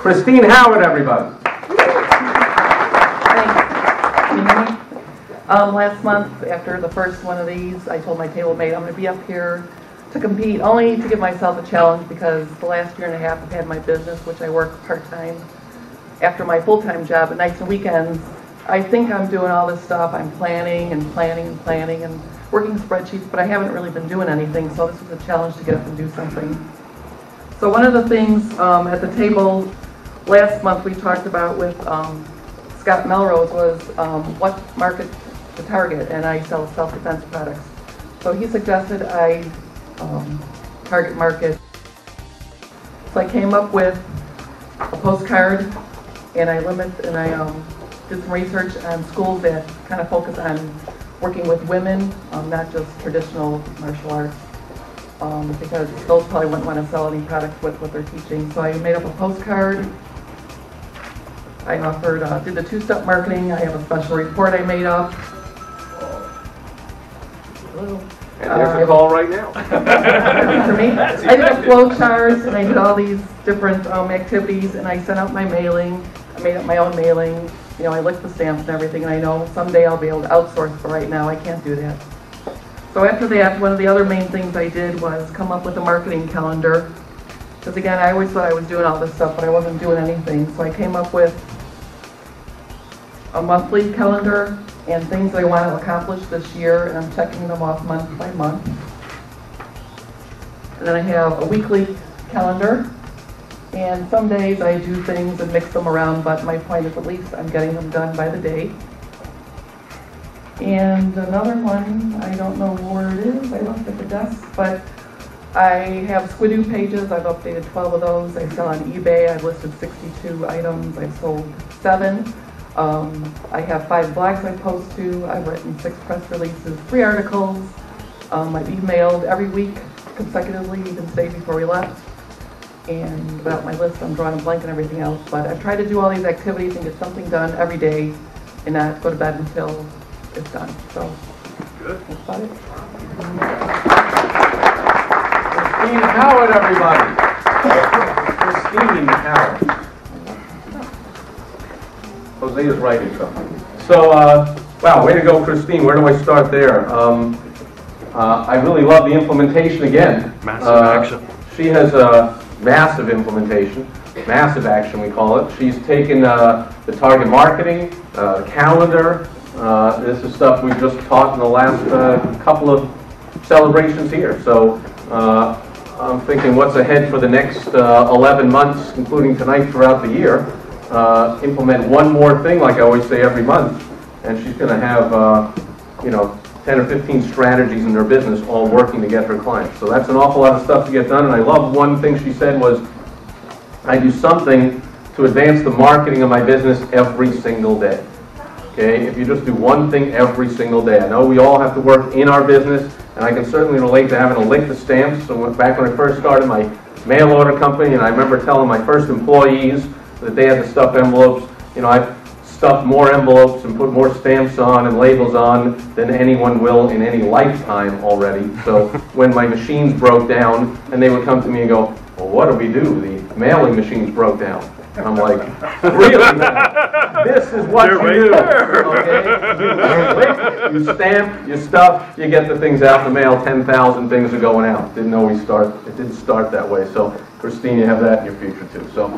Christine Howatt, everybody. Can you hear me? Last month, after the first one of these, I told my table mate I'm going to be up here to compete, only to give myself a challenge, because the last year and a half I've had my business, which I work part-time after my full-time job at nights and weekends. I think I'm doing all this stuff. I'm planning and planning and planning and working spreadsheets, but I haven't really been doing anything, so this was a challenge to get up and do something. So one of the things at the table last month we talked about with Scott Melrose was what market to target, and I sell self-defense products. So he suggested I target market. So I came up with a postcard, and I did some research on schools that kind of focus on working with women, not just traditional martial arts, because those probably wouldn't want to sell any products with what they're teaching. So I made up a postcard. I offered, did the two-step marketing. I have a special report I made up. And there's a call right now. For me. I did a flow chart, and I did all these different activities, and I sent out my mailing. I made up my own mailing. You know, I licked the stamps and everything, and I know someday I'll be able to outsource, but right now I can't do that. So after that, one of the other main things I did was come up with a marketing calendar. Because again, I always thought I was doing all this stuff, but I wasn't doing anything. So I came up with a monthly calendar and things I want to accomplish this year, and I'm checking them off month by month. And then I have a weekly calendar. And some days I do things and mix them around, but my point is at least I'm getting them done by the day. And another one, I don't know where it is, I left it at the desk, but I have Squidoo pages. I've updated 12 of those. I sell on eBay. I've listed 62 items. I've sold 7. I have 5 blogs I post to. I've written 6 press releases, 3 articles. I've emailed every week consecutively, even today before we left. And without my list, I'm drawing a blank and everything else. But I've tried to do all these activities and get something done every day and not go to bed until it's done. So good. That's about it. Christine Howatt, everybody. Christine Howatt. Jose's writing something. So, wow, way to go, Christine. Where do I start there? I really love the implementation again. Massive action. She has a massive implementation, massive action we call it. She's taken the target marketing, calendar. This is stuff we've just taught in the last couple of celebrations here. So I'm thinking what's ahead for the next 11 months, including tonight, throughout the year. Implement one more thing, like I always say, every month, and she's going to have 10 or 15 strategies in her business all working to get her clients. So that's an awful lot of stuff to get done, and I love one thing she said was, I do something to advance the marketing of my business every single day. Okay, if you just do one thing every single day. I know we all have to work in our business, and I can certainly relate to having to lick the stamps. So back when I first started my mail order company, and I remember telling my first employees that they had to stuff envelopes, I've stuffed more envelopes and put more stamps on and labels on than anyone will in any lifetime already. So when my machines broke down, and they would come to me and go, well, what do we do? The mailing machines broke down. And I'm like, really? This is what you do. Okay? You stamp, you stuff, you get the things out in the mail. 10,000 things are going out. It didn't start that way. So Christine, you have that in your future too. So.